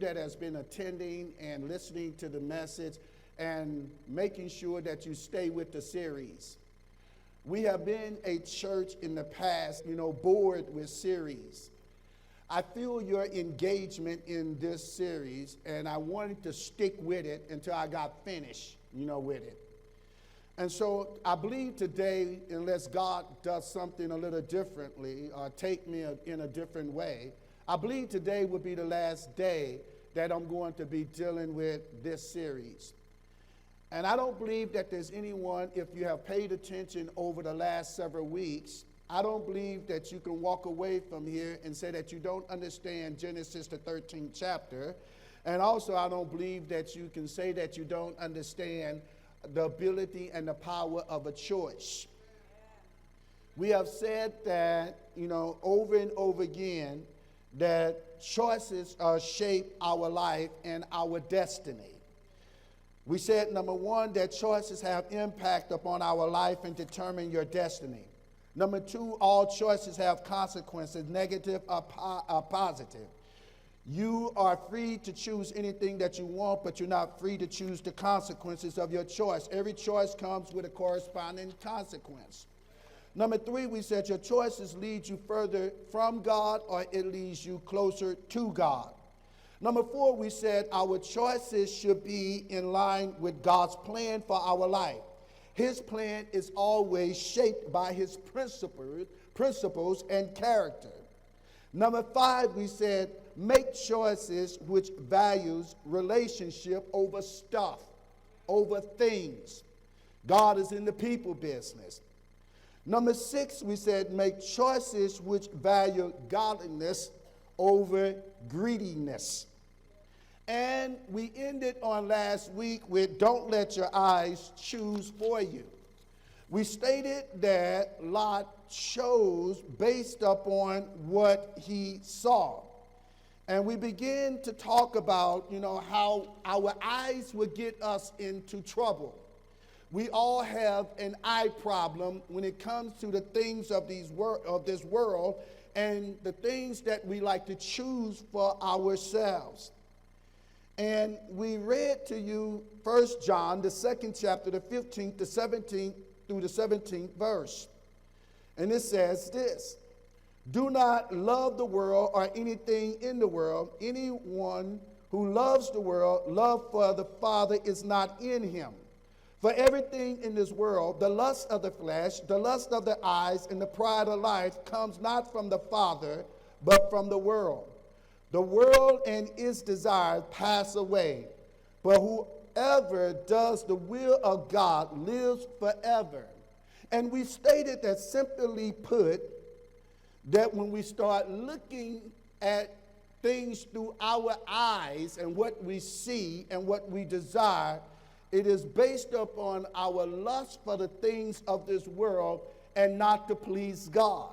that has been attending and listening to the message and making sure that you stay with the series. We have been a church in the past, bored with series. I feel your engagement in this series, and I wanted to stick with it until I got finished, with it. And so I believe today, unless God does something a little differently or take me in a different way, I believe today will be the last day that I'm going to be dealing with this series. And I don't believe that there's anyone, if you have paid attention over the last several weeks, I don't believe that you can walk away from here and say that you don't understand Genesis, the 13th chapter. And also, I don't believe that you can say that you don't understand the ability and the power of a choice. We have said that, over and over again, that choices shape our life and our destiny. We said, number one, that choices have impact upon our life and determine your destiny. Number two, all choices have consequences, negative or positive. You are free to choose anything that you want, but you're not free to choose the consequences of your choice. Every choice comes with a corresponding consequence. Number three, we said your choices lead you further from God or it leads you closer to God. Number four, we said our choices should be in line with God's plan for our life. His plan is always shaped by his principles and character. Number five, we said make choices which values relationship over stuff, over things. God is in the people business. Number six, we said make choices which value godliness over greediness. And we ended on last week with don't let your eyes choose for you. We stated that Lot chose based upon what he saw. And we began to talk about, how our eyes would get us into trouble. We all have an eye problem when it comes to the things of this world and the things that we like to choose for ourselves. And we read to you 1 John, the 2nd chapter, the 15th, the 17th through the 17th verse. And it says this: do not love the world or anything in the world. Anyone who loves the world, love for the Father is not in him. For everything in this world, the lust of the flesh, the lust of the eyes, and the pride of life comes not from the Father, but from the world. The world and its desires pass away, but whoever does the will of God lives forever. And we stated that, simply put, that when we start looking at things through our eyes and what we see and what we desire, it is based upon our lust for the things of this world and not to please God.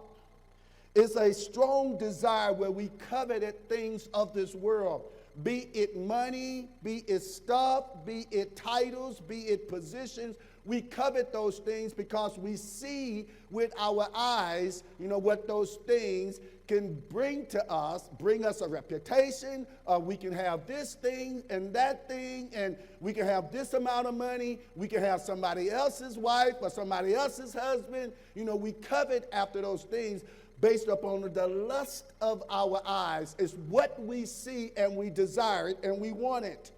It's a strong desire where we coveted things of this world, be it money, be it stuff, be it titles, be it positions. We covet those things because we see with our eyes, what those things can bring us a reputation. We can have this thing and that thing, and we can have this amount of money. We can have somebody else's wife or somebody else's husband. We covet after those things based upon the lust of our eyes. It's what we see and we desire it and we want it.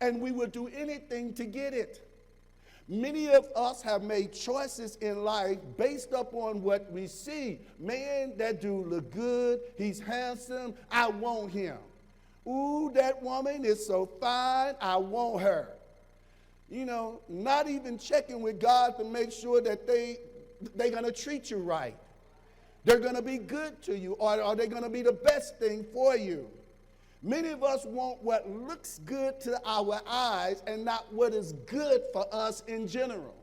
And we will do anything to get it. Many of us have made choices in life based upon what we see. Man, that dude look good. He's handsome. I want him. Ooh, that woman is so fine. I want her. Not even checking with God to make sure that they're going to treat you right. They're going to be good to you, or are they going to be the best thing for you? Many of us want what looks good to our eyes and not what is good for us in general.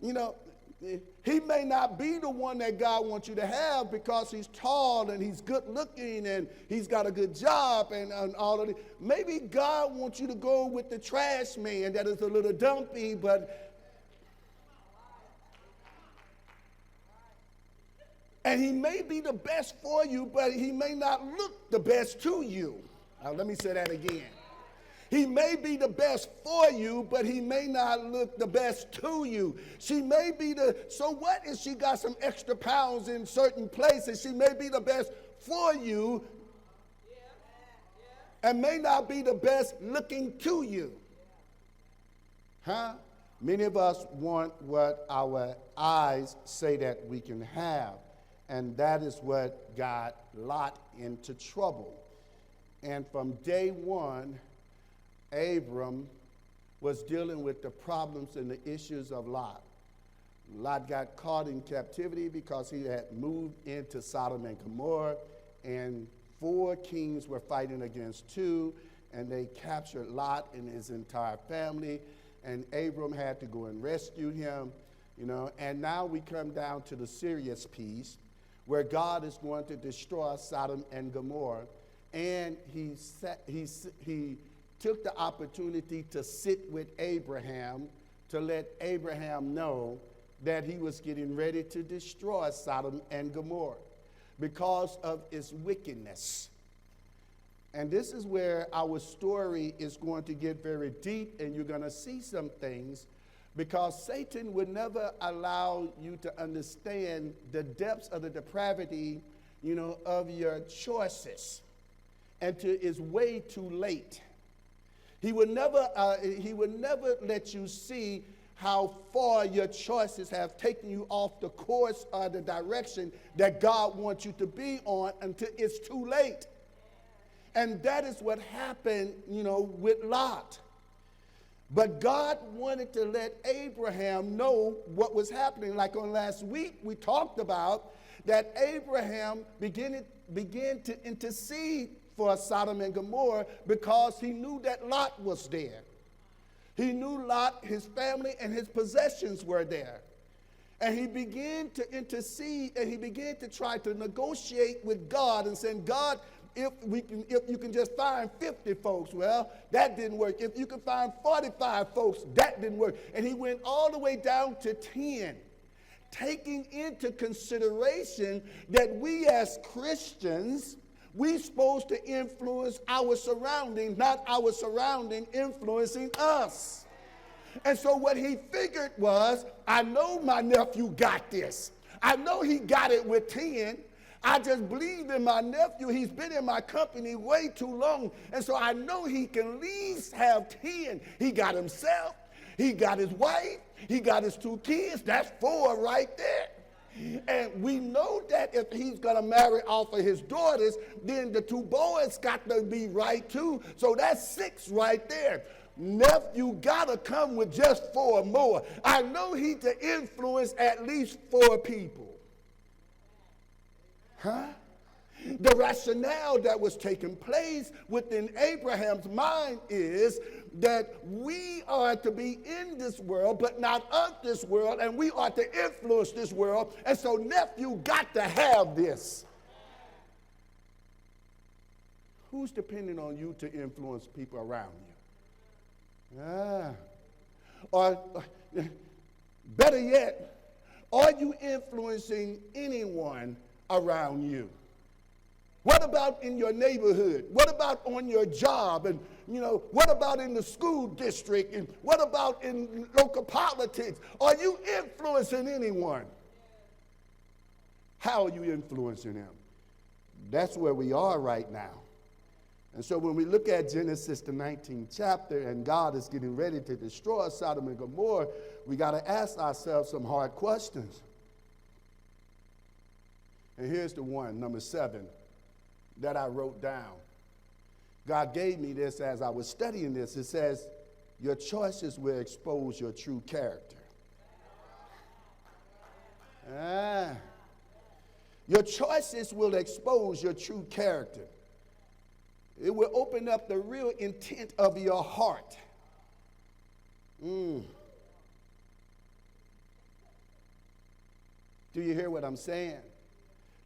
He may not be the one that God wants you to have because he's tall and he's good looking and he's got a good job and all of it. Maybe God wants you to go with the trash man that is a little dumpy, but And he may be the best for you, but he may not look the best to you. Now, let me say that again. He may be the best for you, but he may not look the best to you. She may be so what if she got some extra pounds in certain places? She may be the best for you and may not be the best looking to you. Huh? Many of us want what our eyes say that we can have. And that is what got Lot into trouble. And from day one, Abram was dealing with the problems and the issues of Lot. Lot got caught in captivity because he had moved into Sodom and Gomorrah, and 4 kings were fighting against 2, and they captured Lot and his entire family, and Abram had to go and rescue him, and now we come down to the serious piece, where God is going to destroy Sodom and Gomorrah. And he took the opportunity to sit with Abraham to let Abraham know that he was getting ready to destroy Sodom and Gomorrah because of its wickedness. And this is where our story is going to get very deep, and you're going to see some things, because Satan would never allow you to understand the depths of the depravity, of your choices, until it's way too late. He would never let you see how far your choices have taken you off the course or the direction that God wants you to be on until it's too late. And that is what happened, with Lot. But God wanted to let Abraham know what was happening. Like on last week, we talked about that Abraham began to intercede for Sodom and Gomorrah because he knew that Lot was there. He knew Lot, his family, and his possessions were there. And he began to intercede, and he began to try to negotiate with God and saying, God, if you can just find 50 folks, well, that didn't work. If you can find 45 folks, that didn't work. And he went all the way down to 10, taking into consideration that we as Christians, we're supposed to influence our surrounding, not our surrounding influencing us. And so what he figured was, I know my nephew got this. I know he got it with 10. I just believe in my nephew. He's been in my company way too long. And so I know he can at least have 10. He got himself. He got his wife. He got his 2 kids. That's 4 right there. And we know that if he's going to marry off of his daughters, then the 2 boys got to be right too. So that's 6 right there. Nephew got to come with just 4 more. I know he to influence at least 4 people. Huh? The rationale that was taking place within Abraham's mind is that we are to be in this world, but not of this world, and we are to influence this world, and so nephew got to have this. Who's depending on you to influence people around you? Or better yet, are you influencing anyone around you? What about in your neighborhood? What about on your job? And what about in the school district? And what about in local politics? Are you influencing anyone? How are you influencing them? That's where we are right now. And so when we look at Genesis, the 19th chapter, and God is getting ready to destroy Sodom and Gomorrah, we got to ask ourselves some hard questions. And here's the one, number 7, that I wrote down. God gave me this as I was studying this. It says, your choices will expose your true character. Your choices will expose your true character. It will open up the real intent of your heart. Do you hear what I'm saying?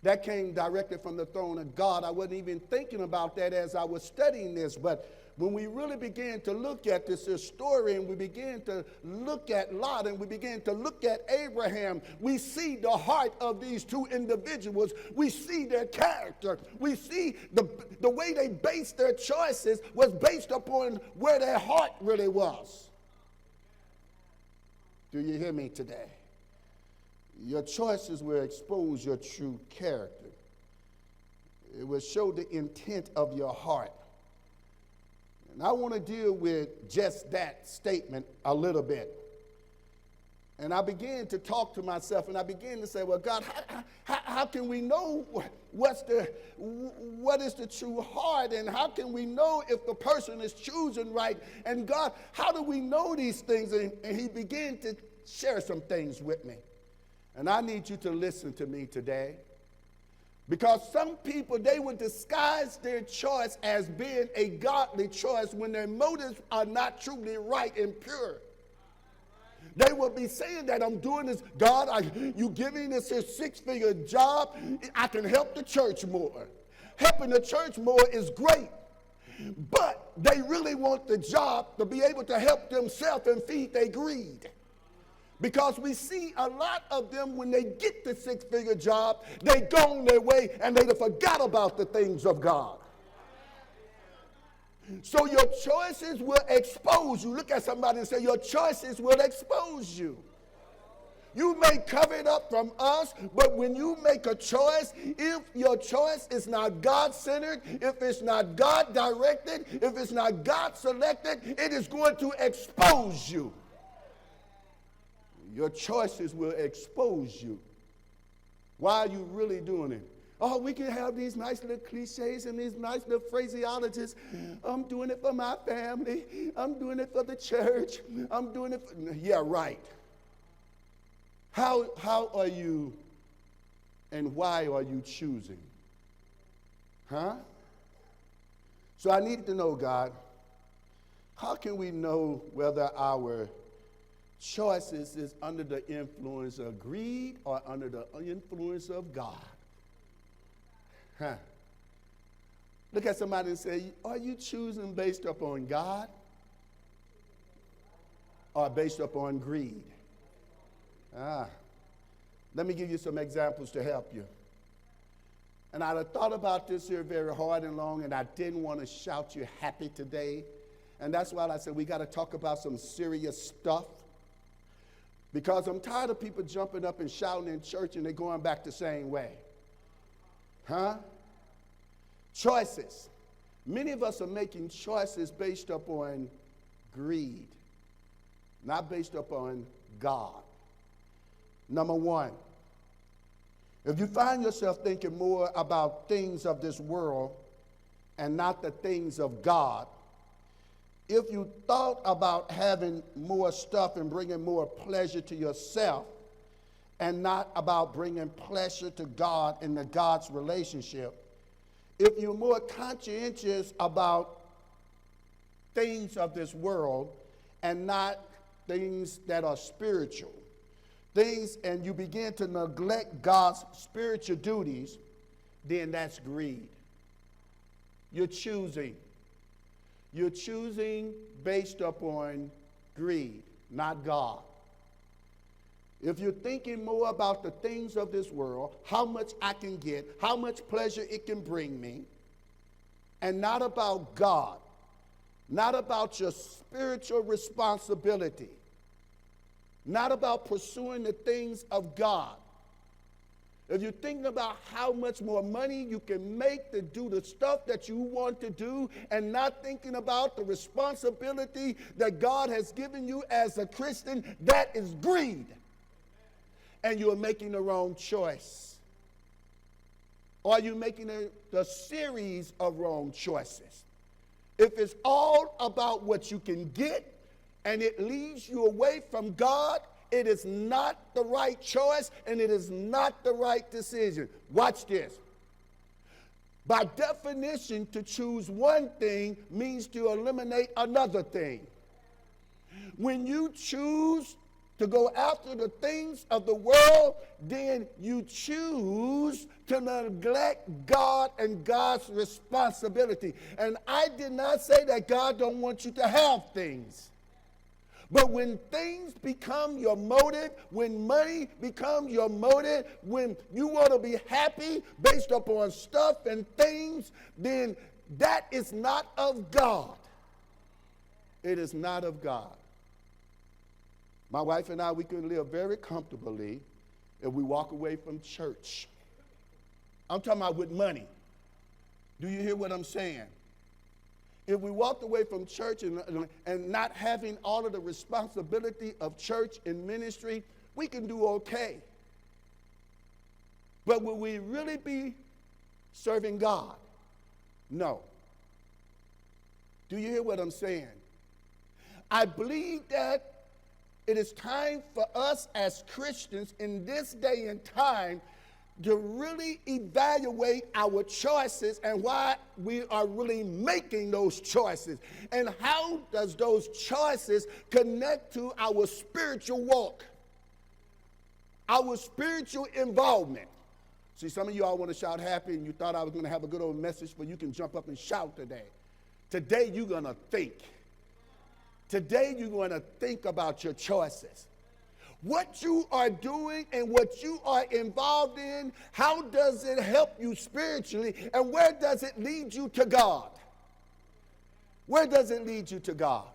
That came directly from the throne of God. I wasn't even thinking about that as I was studying this, but when we really began to look at this story and we began to look at Lot and we began to look at Abraham, we see the heart of these two individuals. We see their character. We see the way they based their choices was based upon where their heart really was. Do you hear me today? Your choices will expose your true character. It will show the intent of your heart. And I want to deal with just that statement a little bit. And I began to talk to myself and I began to say, well, God, how can we know what is the true heart, and how can we know if the person is choosing right? And God, how do we know these things? And he began to share some things with me. And I need you to listen to me today. Because some people, they would disguise their choice as being a godly choice when their motives are not truly right and pure. They will be saying that I'm doing this, God, you give me this six-figure job, I can help the church more. Helping the church more is great. But they really want the job to be able to help themselves and feed their greed. Because we see a lot of them, when they get the six-figure job, they go on their way and they forgot about the things of God. So your choices will expose you. Look at somebody and say, your choices will expose you. You may cover it up from us, but when you make a choice, if your choice is not God-centered, if it's not God-directed, if it's not God-selected, it is going to expose you. Your choices will expose you. Why are you really doing it? Oh, we can have these nice little cliches and these nice little phraseologies. I'm doing it for my family. I'm doing it for the church. I'm doing it for... Yeah, right. How are you and why are you choosing? Huh? So I need to know, God, how can we know whether our choices is under the influence of greed or under the influence of God? Huh? Look at somebody and say, are you choosing based upon God or based upon greed? Let me give you some examples to help you. And I thought about this here very hard and long, and I didn't want to shout you happy today. And that's why I said we got to talk about some serious stuff. Because I'm tired of people jumping up and shouting in church and they're going back the same way. Huh? Choices. Many of us are making choices based upon greed, not based upon God. Number one, if you find yourself thinking more about things of this world and not the things of God, if you thought about having more stuff and bringing more pleasure to yourself and not about bringing pleasure to God in the God's relationship, if you're more conscientious about things of this world and not things that are spiritual, things, and you begin to neglect God's spiritual duties, then that's greed. You're choosing. You're choosing based upon greed, not God. If you're thinking more about the things of this world, how much I can get, how much pleasure it can bring me, and not about God, not about your spiritual responsibility, not about pursuing the things of God. If you're thinking about how much more money you can make to do the stuff that you want to do and not thinking about the responsibility that God has given you as a Christian, that is greed. And you're making the wrong choice. Or are you making the series of wrong choices? If it's all about what you can get and it leads you away from God, it is not the right choice and it is not the right decision. Watch this. By definition, to choose one thing means to eliminate another thing. When you choose to go after the things of the world, then you choose to neglect God and God's responsibility. And I did not say that God don't want you to have things. But when things become your motive, when money becomes your motive, when you want to be happy based upon stuff and things, then that is not of God. It is not of God. My wife and I, we can live very comfortably if we walk away from church. I'm talking about with money. Do you hear what I'm saying? If we walked away from church and not having all of the responsibility of church and ministry, we can do okay. But will we really be serving God? No. Do you hear what I'm saying? I believe that it is time for us as Christians in this day and time to really evaluate our choices and why we are really making those choices. And how does those choices connect to our spiritual walk, our spiritual involvement? See, some of you all want to shout happy, and you thought I was going to have a good old message for you can jump up and shout today. Today you're going to think. Today you're going to think about your choices. What you are doing and what you are involved in, how does it help you spiritually, and where does it lead you to God? Where does it lead you to God?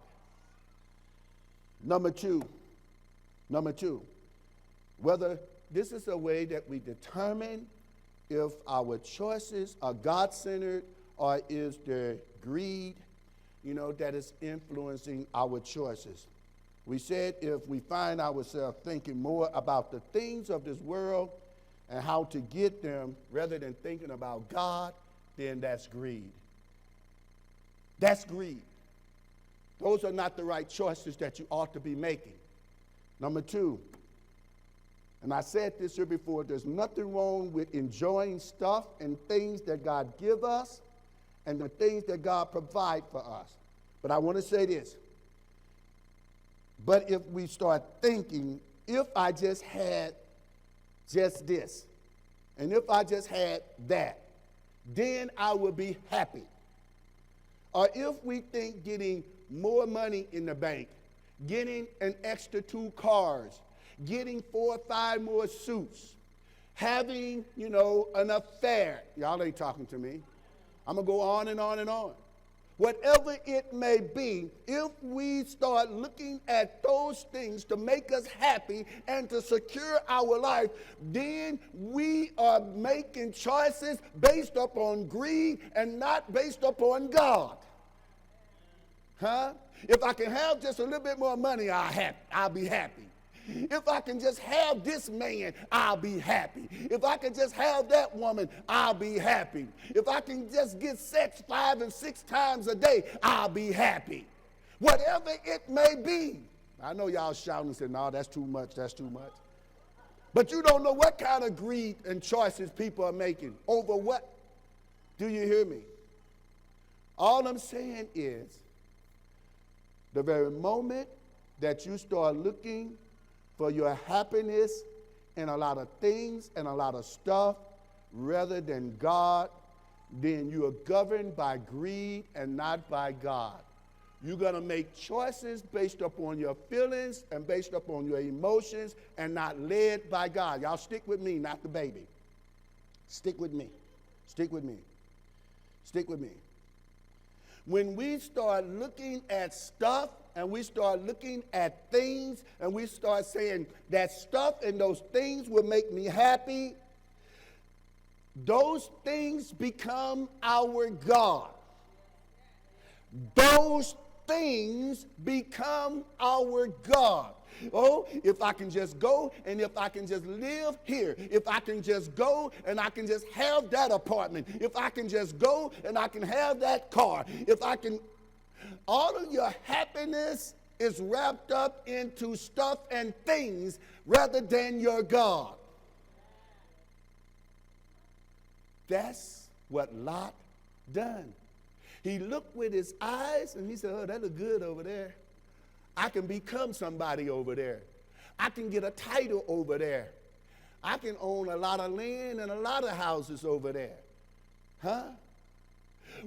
Number two, whether this is a way that we determine if our choices are God-centered or is there greed, that is influencing our choices. We said if we find ourselves thinking more about the things of this world and how to get them rather than thinking about God, then that's greed. That's greed. Those are not the right choices that you ought to be making. Number two, and I said this here before, there's nothing wrong with enjoying stuff and things that God give us and the things that God provide for us. But I want to say this. But if we start thinking, if I just had just this, and if I just had that, then I would be happy. Or if we think getting more money in the bank, getting an extra 2 cars, getting 4 or 5 more suits, having, an affair. Y'all ain't talking to me. I'm going to go on and on and on. Whatever it may be, if we start looking at those things to make us happy and to secure our life, then we are making choices based upon greed and not based upon God. Huh? If I can have just a little bit more money, I'll be happy. If I can just have this man, I'll be happy. If I can just have that woman, I'll be happy. If I can just get sex 5 and 6 times a day, I'll be happy. Whatever it may be. I know y'all shouting and saying, no, that's too much, that's too much. But you don't know what kind of greed and choices people are making over what. Do you hear me? All I'm saying is, the very moment that you start looking for your happiness in a lot of things and a lot of stuff rather than God, then you are governed by greed and not by God. You're going to make choices based upon your feelings and based upon your emotions and not led by God. Y'all stick with me, not the baby. Stick with me. Stick with me. Stick with me. When we start looking at stuff and we start looking at things and we start saying that stuff and those things will make me happy, those things become our God. Those things become our God. Oh, if I can just go and if I can just live here, if I can just go and I can just have that apartment, if I can just go and I can have that car, if I can, all of your happiness is wrapped up into stuff and things rather than your God. That's what Lot done. He looked with his eyes and he said, oh, that look good over there. I can become somebody over there. I can get a title over there. I can own a lot of land and a lot of houses over there. Huh?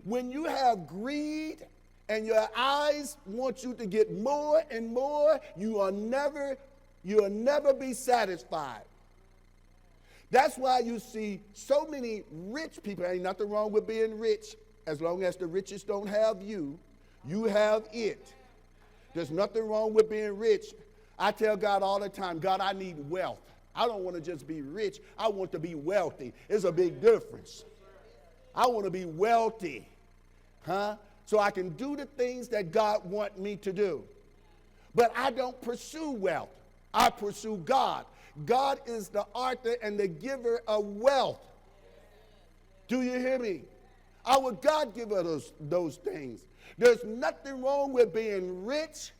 When you have greed and your eyes want you to get more and more, you'll never be satisfied. That's why you see so many rich people. Ain't nothing wrong with being rich. As long as the richest don't have you, you have it. There's nothing wrong with being rich. I tell God all the time, God, I need wealth. I don't want to just be rich. I want to be wealthy. It's a big difference. I want to be wealthy, so I can do the things that God wants me to do. But I don't pursue wealth. I pursue God. God is the author and the giver of wealth. Do you hear me? Our God give us those things. There's nothing wrong with being rich.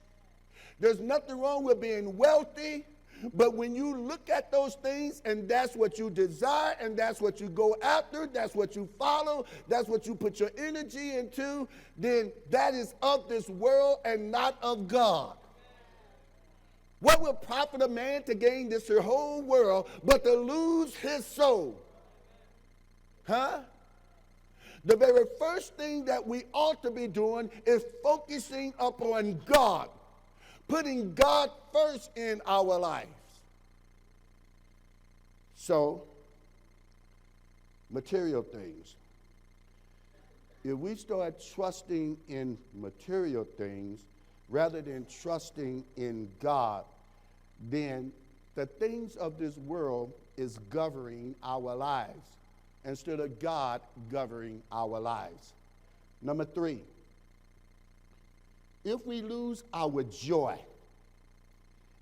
There's nothing wrong with being wealthy. But when you look at those things and that's what you desire and that's what you go after, that's what you follow, that's what you put your energy into, then that is of this world and not of God. What will profit a man to gain this whole world but to lose his soul? Huh? The very first thing that we ought to be doing is focusing upon God, putting God first in our lives. So, material things. If we start trusting in material things rather than trusting in God, then the things of this world is governing our lives instead of God governing our lives. Number 3, if we lose our joy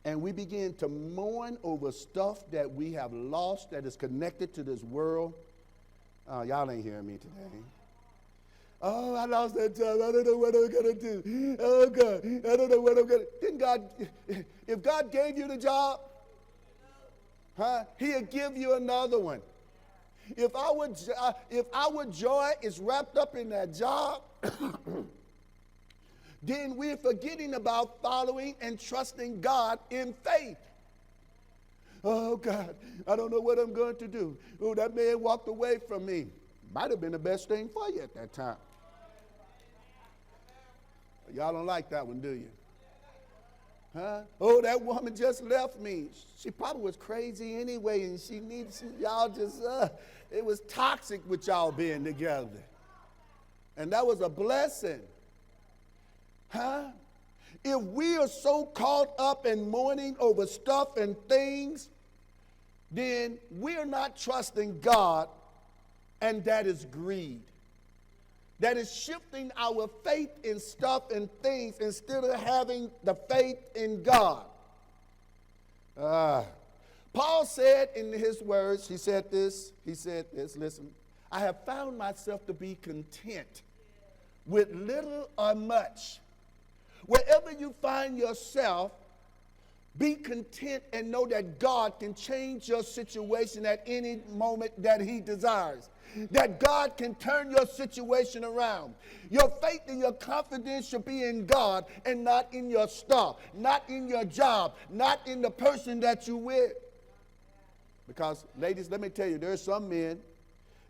and we begin to mourn over stuff that we have lost that is connected to this world, y'all ain't hearing me today. Oh, I lost that job. I don't know what I'm going to do. Oh, God, I don't know what I'm going to do. Didn't God, if God gave you the job, he'll give you another one. If our joy is wrapped up in that job, then we're forgetting about following and trusting God in faith. Oh, God, I don't know what I'm going to do. Oh, that man walked away from me. Might have been the best thing for you at that time. Y'all don't like that one, do you? Oh, that woman just left me. She probably was crazy anyway, and y'all just, it was toxic with y'all being together. And that was a blessing. If we are so caught up in mourning over stuff and things, then we're not trusting God, and that is greed. That is shifting our faith in stuff and things instead of having the faith in God. Paul said in his words, he said this, listen, I have found myself to be content with little or much. Wherever you find yourself, be content and know that God can change your situation at any moment that he desires. That God can turn your situation around. Your faith and your confidence should be in God and not in your stuff, not in your job, not in the person that you're with. Because, ladies, let me tell you, there are some men,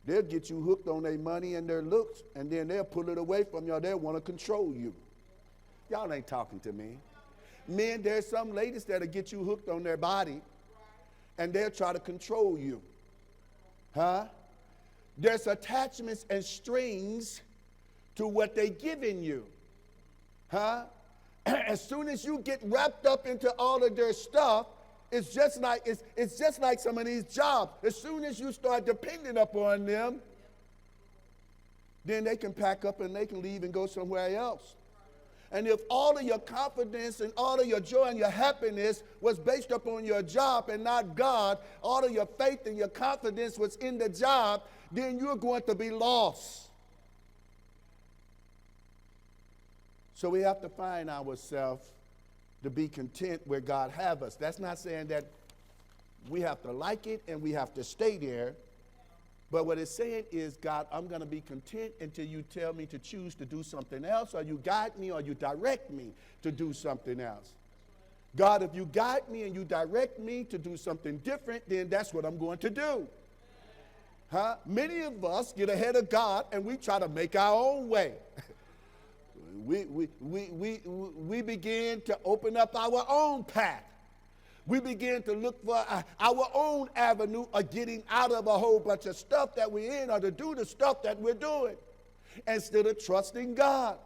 they'll get you hooked on their money and their looks, and then they'll pull it away from you. They'll want to control you. Y'all ain't talking to me. Men, there's some ladies that'll get you hooked on their body, and they'll try to control you. There's attachments and strings to what they're giving you. As soon as you get wrapped up into all of their stuff, it's just like some of these jobs. As soon as you start depending upon them, then they can pack up and they can leave and go somewhere else. And if all of your confidence and all of your joy and your happiness was based upon your job and not God, all of your faith and your confidence was in the job, then you're going to be lost. So we have to find ourselves to be content where God have us. That's not saying that we have to like it and we have to stay there. But what it's saying is, God, I'm going to be content until you tell me to choose to do something else, or you guide me or you direct me to do something else. God, if you guide me and you direct me to do something different, then that's what I'm going to do. Many of us get ahead of God and we try to make our own way. We begin to open up our own path. We begin to look for our own avenue of getting out of a whole bunch of stuff that we're in, or to do the stuff that we're doing, instead of trusting God.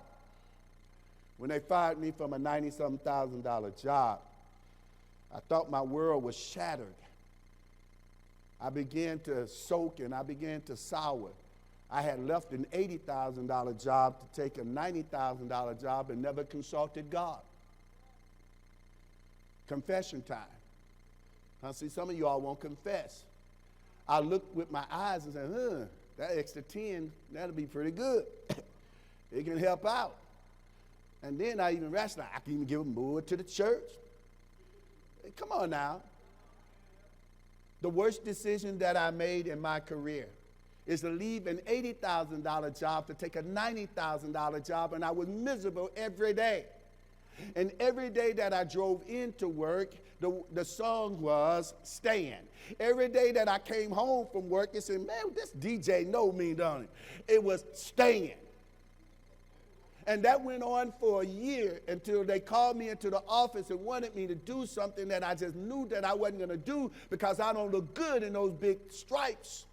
When they fired me from a $90-something thousand job, I thought my world was shattered. I began to soak and I began to sour. I had left an $80,000 job to take a $90,000 job and never consulted God. Confession time. Now, see, some of y'all won't confess. I looked with my eyes and said, that extra 10, that'll be pretty good. It can help out. And then I even rationalized, I can even give them more to the church. Hey, come on now. The worst decision that I made in my career is to leave an $80,000 job to take a $90,000 job, and I was miserable every day. And every day that I drove into work, the song was Stand. Every day that I came home from work, it said, man, this DJ know me, don't it? It was Stand. And that went on for a year until they called me into the office and wanted me to do something that I just knew that I wasn't going to do because I don't look good in those big stripes.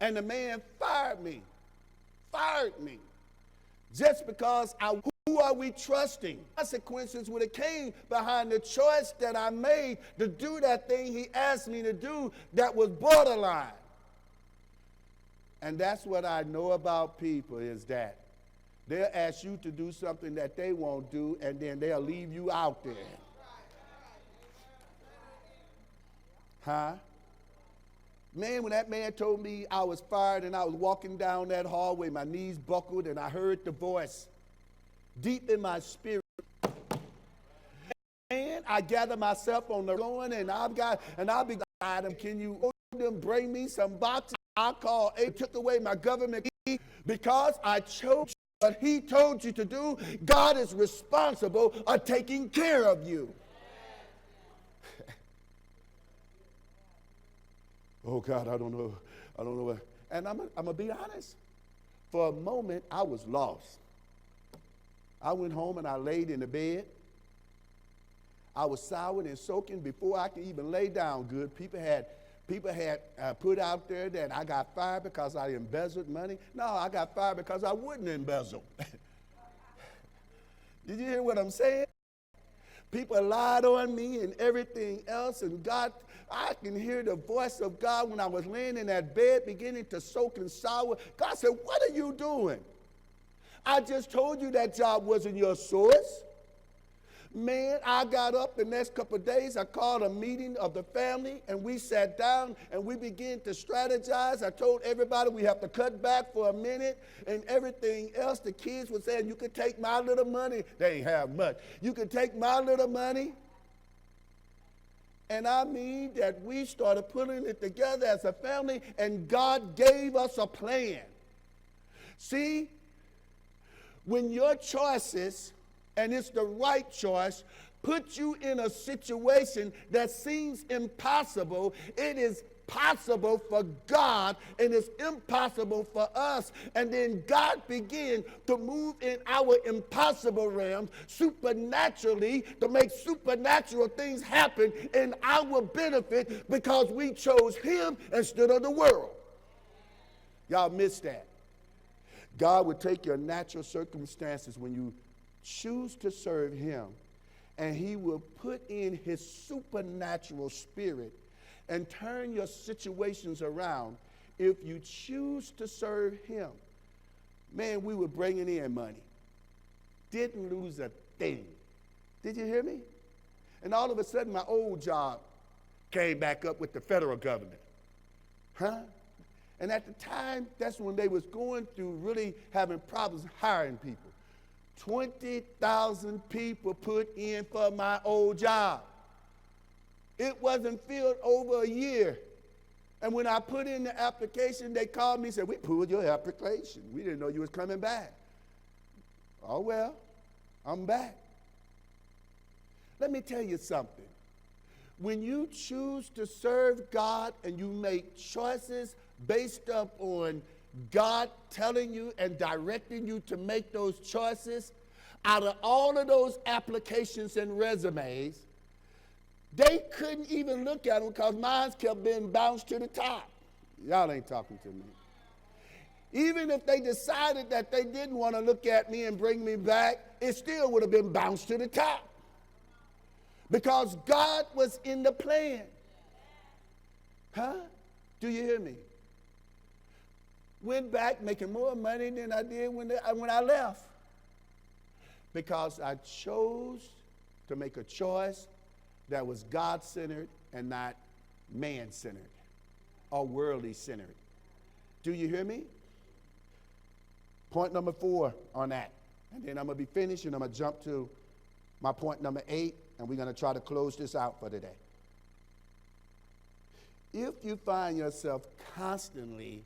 And the man fired me. Just because who are we trusting? Consequences would have came behind the choice that I made to do that thing he asked me to do that was borderline. And that's what I know about people, is that they'll ask you to do something that they won't do, and then they'll leave you out there. Man, when that man told me I was fired and I was walking down that hallway, my knees buckled, and I heard the voice deep in my spirit. And I gather myself on the going, and I'll be like, can you bring me some boxes? I called, took away my government key because I chose what he told you to do. God is responsible for taking care of you. Oh God, I don't know what. And I'm gonna be honest. For a moment, I was lost. I went home and I laid in the bed. I was soured and soaking before I could even lay down good. People had put out there that I got fired because I embezzled money. No, I got fired because I wouldn't embezzle. Did you hear what I'm saying? People lied on me and everything else, and God, I can hear the voice of God when I was laying in that bed beginning to soak and sour. God said, what are you doing? I just told you that job wasn't your source. Man, I got up the next couple of days. I called a meeting of the family, and we sat down, and we began to strategize. I told everybody we have to cut back for a minute, and everything else. The kids were saying, you could take my little money. They ain't have much. You could take my little money. And I mean that we started putting it together as a family, and God gave us a plan. See, when your choices, and it's the right choice, put you in a situation that seems impossible, it is possible for God and it's impossible for us. And then God began to move in our impossible realms supernaturally to make supernatural things happen in our benefit because we chose him instead of the world. Y'all missed that. God would take your natural circumstances when you choose to serve him, and he will put in his supernatural spirit and turn your situations around if you choose to serve him. Man, we were bringing in money. Didn't lose a thing. Did you hear me? And all of a sudden, my old job came back up with the federal government. And at the time, that's when they was going through really having problems hiring people. 20,000 people put in for my old job. It wasn't filled over a year. And when I put in the application, they called me and said, we pulled your application. We didn't know you was coming back. Oh, well. I'm back. Let me tell you something. When you choose to serve God and you make choices based up on God telling you and directing you to make those choices, out of all of those applications and resumes, they couldn't even look at them because mine kept being bounced to the top. Y'all ain't talking to me. Even if they decided that they didn't want to look at me and bring me back, it still would have been bounced to the top. Because God was in the plan. Huh? Do you hear me? Went back making more money than I did when I left. Because I chose to make a choice that was God-centered and not man-centered or worldly-centered. Do you hear me? Point number 4 on that. And then I'm going to be finished and I'm going to jump to my point number 8. And we're going to try to close this out for today. If you find yourself constantly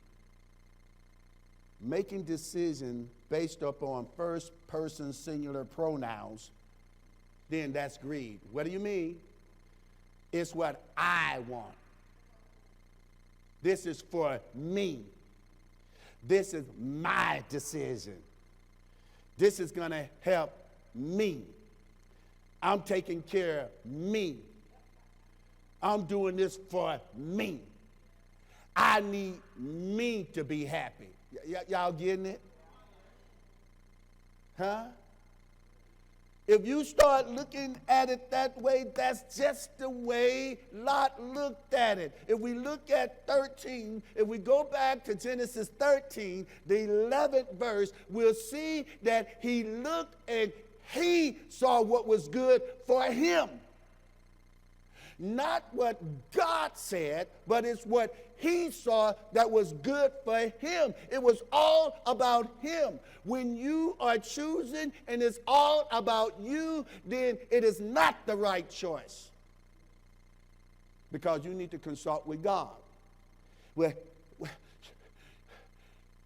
making decisions based upon first-person singular pronouns, then that's greed. What do you mean? It's what I want. This is for me. This is my decision. This is going to help me. I'm taking care of me. I'm doing this for me. I need me to be happy. Y'all getting it? Huh? If you start looking at it that way, that's just the way Lot looked at it. If we look at 13, if we go back to Genesis 13, the 11th verse, we'll see that he looked and he saw what was good for him. Not what God said, but it's what he saw that was good for him. It was all about him. When you are choosing and it's all about you, then it is not the right choice. Because you need to consult with God. Well,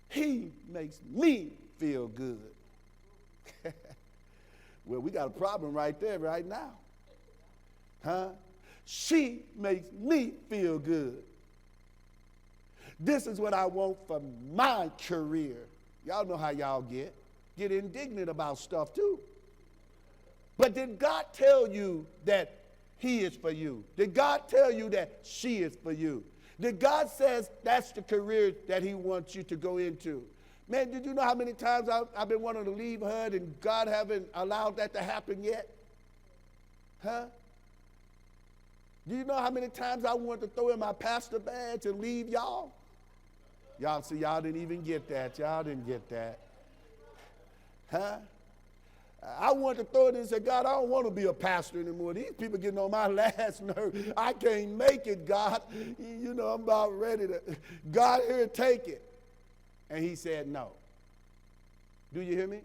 he makes me feel good. Well, we got a problem right there right now. Huh? She makes me feel good. This is what I want for my career. Y'all know how y'all get indignant about stuff too. But did God tell you that he is for you? Did God tell you that she is for you? Did God says that's the career that he wants you to go into? Man, did you know how many times I've been wanting to leave her and God haven't allowed that to happen yet? Huh? Do you know how many times I wanted to throw in my pastor badge and leave y'all? Y'all see, y'all didn't even get that. Y'all didn't get that. Huh? I wanted to throw it in and say, God, I don't want to be a pastor anymore. These people getting on my last nerve. I can't make it, God. You know, I'm about ready to. God, here, take it. And he said no. Do you hear me?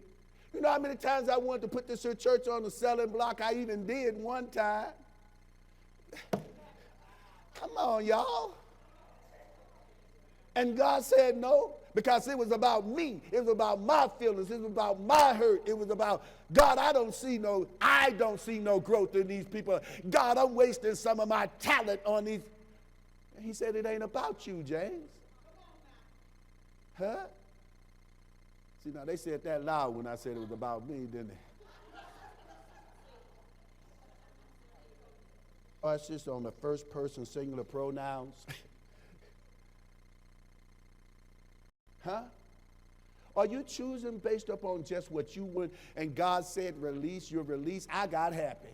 You know how many times I wanted to put this here church on the selling block? I even did one time. Come on, y'all. And God said no, because it was about me. It was about my feelings. It was about my hurt. It was about, God, I don't see no growth in these people. God, I'm wasting some of my talent on these. And he said, it ain't about you, James. Huh? See, now they said that loud when I said it was about me, didn't they? Watch this on the first person singular pronouns. Huh? Are you choosing based upon just what you want and God said release, your release? I got happy.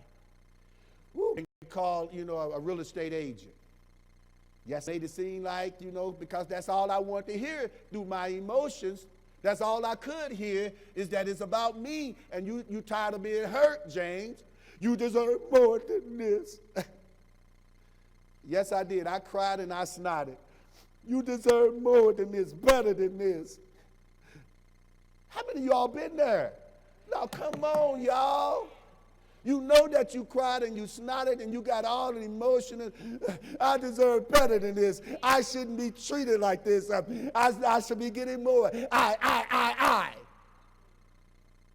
Woo. And called, a real estate agent. Yes, made it seem like, because that's all I want to hear through my emotions. That's all I could hear is that it's about me. And you tired of being hurt, James. You deserve more than this. Yes, I did. I cried and I snotted. You deserve more than this, better than this. How many of y'all been there? Now, come on, y'all. You know that you cried and you snotted and you got all the emotion. I deserve better than this. I shouldn't be treated like this. I should be getting more. I.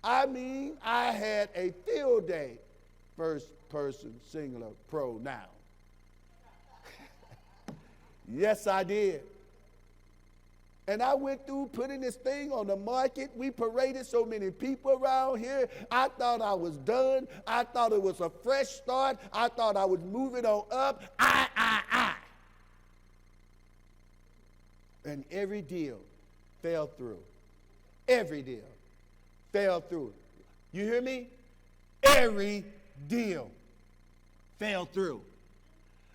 I mean, I had a field day. First person, singular, pronoun. Yes, I did. And I went through putting this thing on the market. We paraded so many people around here. I thought I was done. I thought it was a fresh start. I thought I was moving on up. I. And every deal fell through. Every deal fell through. You hear me? Every deal fell through.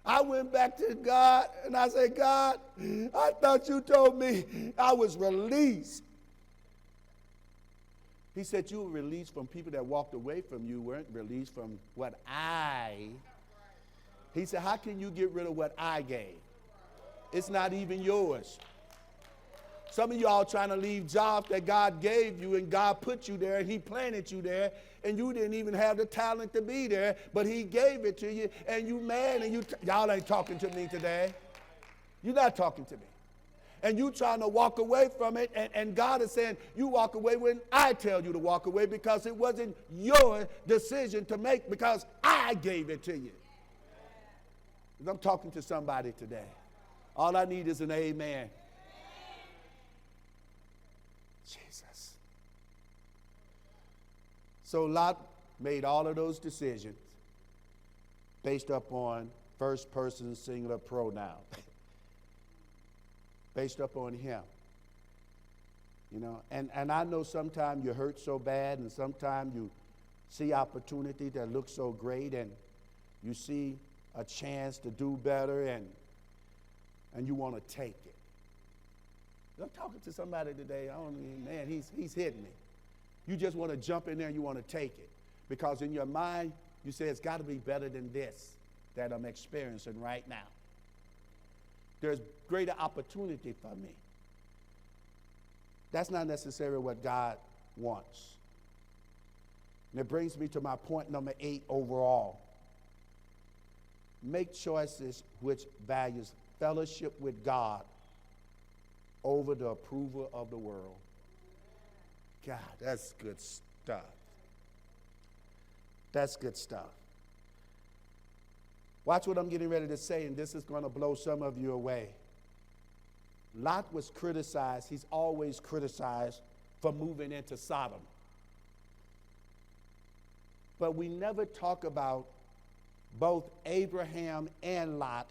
I went back to God and I said, God, I thought you told me I was released. He said, you were released from people that walked away from you, weren't released from what I. He said, how can you get rid of what I gave? It's not even yours. Some of y'all trying to leave jobs that God gave you and God put you there and he planted you there and you didn't even have the talent to be there, but he gave it to you and you mad and y'all ain't talking to me today. You're not talking to me. And you trying to walk away from it and God is saying you walk away when I tell you to walk away because it wasn't your decision to make because I gave it to you. I'm talking to somebody today. All I need is an amen. Jesus. So Lot made all of those decisions based upon first person singular pronoun. Based upon him. You know, and I know sometimes you hurt so bad and sometimes you see opportunity that looks so great and you see a chance to do better and you want to take it. I'm talking to somebody today, man, he's hitting me. You just want to jump in there and you want to take it. Because in your mind, you say it's got to be better than this that I'm experiencing right now. There's greater opportunity for me. That's not necessarily what God wants. And it brings me to my point number 8 overall. Make choices which values fellowship with God over the approval of the world. God, that's good stuff. That's good stuff. Watch what I'm getting ready to say, and this is going to blow some of you away. Lot was criticized. He's always criticized for moving into Sodom. But we never talk about both Abraham and Lot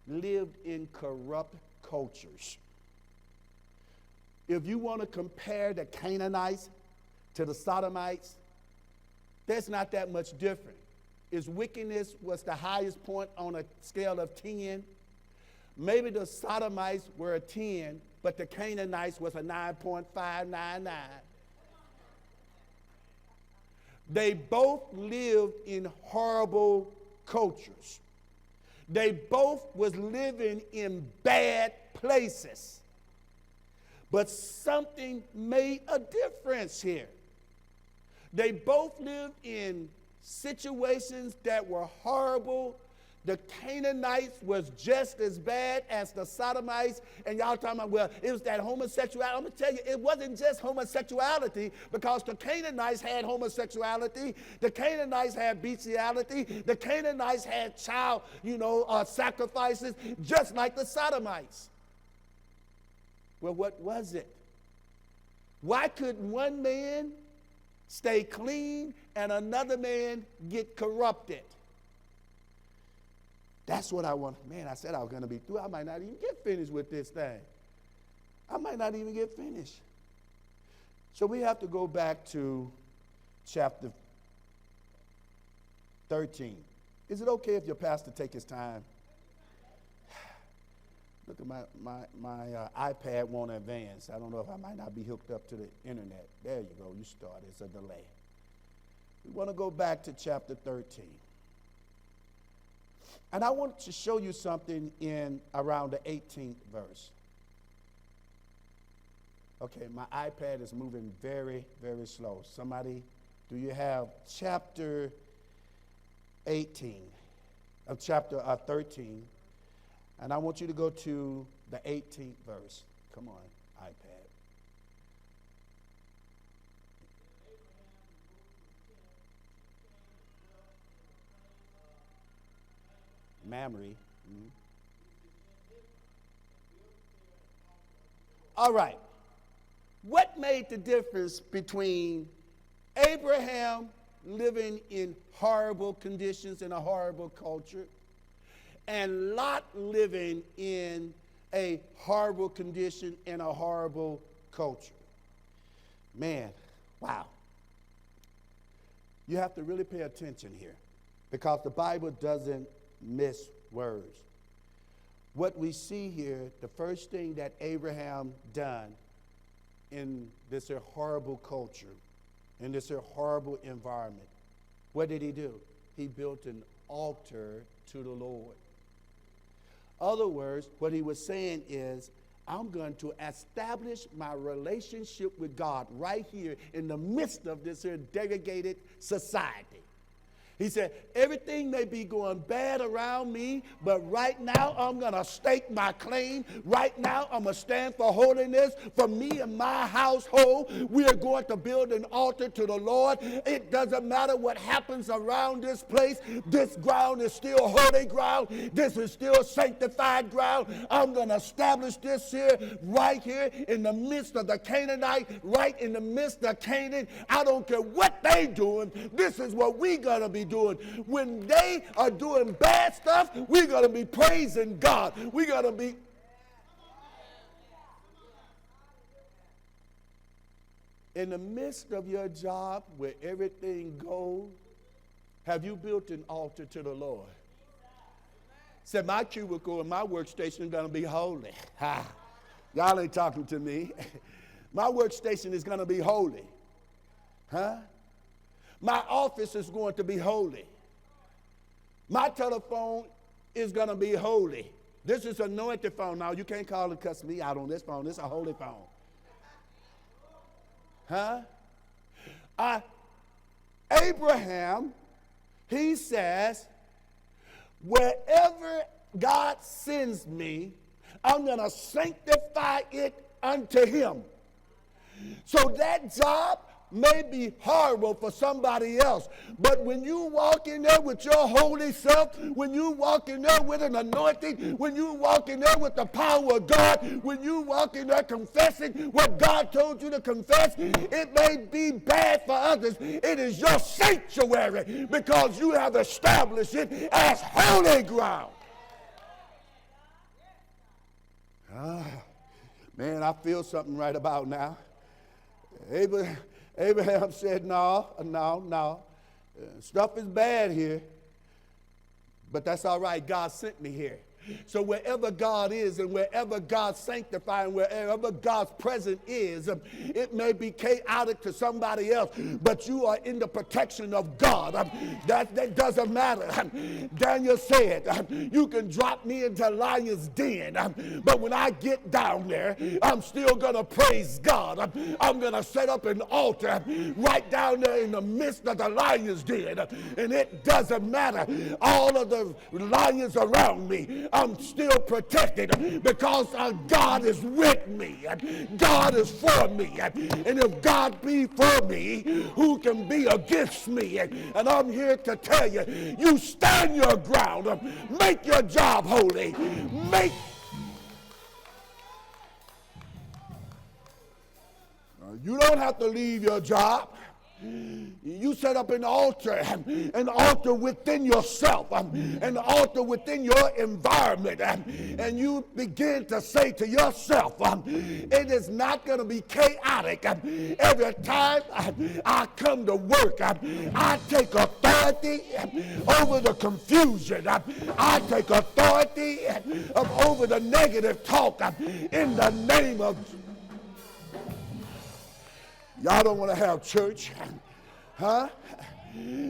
lived in corrupt cultures. If you want to compare the Canaanites to the Sodomites, there's not that much different. His wickedness was the highest point on a scale of 10. Maybe the Sodomites were a 10, but the Canaanites was a 9.599. They both lived in horrible cultures. They both was living in bad places. But something made a difference here. They both lived in situations that were horrible. The Canaanites was just as bad as the Sodomites. And y'all talking about, well, it was that homosexuality. I'm going to tell you, it wasn't just homosexuality because the Canaanites had homosexuality. The Canaanites had bestiality. The Canaanites had child, sacrifices, just like the Sodomites. Well, what was it? Why could one man stay clean and another man get corrupted? That's what I want. Man, I said I was going to be through. I might not even get finished with this thing. I might not even get finished. So we have to go back to chapter 13. Is it okay if your pastor take his time? Look at my iPad won't advance. I don't know if I might not be hooked up to the internet. There you go. You start. It's a delay. We want to go back to chapter 13. And I want to show you something in around the 18th verse. Okay, my iPad is moving very, very slow. Somebody, do you have chapter 13? And I want you to go to the 18th verse. Come on, iPad. Mamre. All right. What made the difference between Abraham living in horrible conditions in a horrible culture and Lot living in a horrible condition in a horrible culture? Man, wow. You have to really pay attention here because the Bible doesn't miss words. What we see here, the first thing that Abraham done in this horrible culture, in this horrible environment, what did he do? He built an altar to the Lord. Other words, what he was saying is, I'm going to establish my relationship with God right here in the midst of this here degraded society. He said, everything may be going bad around me, but right now I'm going to stake my claim. Right now I'm going to stand for holiness. For me and my household, we are going to build an altar to the Lord. It doesn't matter what happens around this place. This ground is still holy ground. This is still sanctified ground. I'm going to establish this here, right here in the midst of the Canaanite, right in the midst of Canaan. I don't care what they doing. This is what we're going to be doing. When they are doing bad stuff, we're going to be praising God. We're going to be... In the midst of your job where everything goes, have you built an altar to the Lord? Said my cubicle and my workstation is going to be holy. Ha. Y'all ain't talking to me. My workstation is going to be holy. Huh? My office is going to be holy. My telephone is going to be holy. This is an anointed phone. Now, you can't call and cuss me out on this phone. This is a holy phone. Huh? Abraham, he says, wherever God sends me, I'm going to sanctify it unto him. So that job may be horrible for somebody else, but when you walk in there with your holy self, when you walk in there with an anointing, when you walk in there with the power of God, when you walk in there confessing what God told you to confess, it may be bad for others. It is your sanctuary because you have established it as holy ground. Man, I feel something right about now. Abraham said, no. Stuff is bad here, but that's all right. God sent me here. So wherever God is and wherever God's sanctifying, wherever God's presence is, it may be chaotic to somebody else, but you are in the protection of God. That doesn't matter. Daniel said, you can drop me into lion's den, but when I get down there, I'm still going to praise God. I'm going to set up an altar right down there in the midst of the lion's den, and it doesn't matter. All of the lions around me, I'm still protected because God is with me. God is for me. And if God be for me, who can be against me? And I'm here to tell you, you stand your ground. Make your job holy. You don't have to leave your job. You set up an altar within yourself, an altar within your environment, and you begin to say to yourself, it is not going to be chaotic. Every time I come to work, I take authority over the confusion. I take authority over the negative talk in the name of Jesus. Y'all don't want to have church, huh?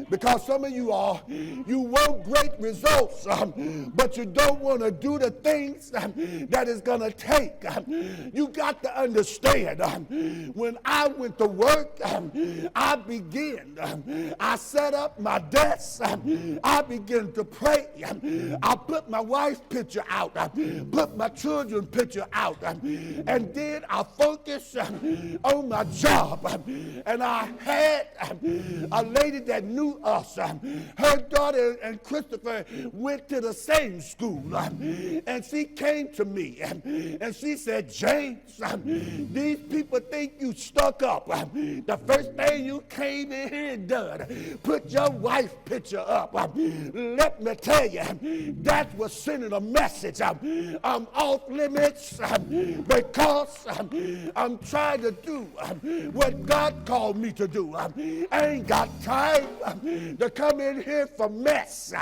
Because some of you want great results, but you don't want to do the things that it's going to take. You got to understand, when I went to work, I set up my desk, I began to pray, I put my wife's picture out, I put my children's picture out, and then I focused on my job. And I had a lady that knew us. Her daughter and Christopher went to the same school. And she came to me and she said, James, these people think you stuck up. The first thing you came in here and done, put your wife's picture up. Let me tell you, that was sending a message. I'm off limits because I'm trying to do what God called me to do. I ain't got time to come in here for mess.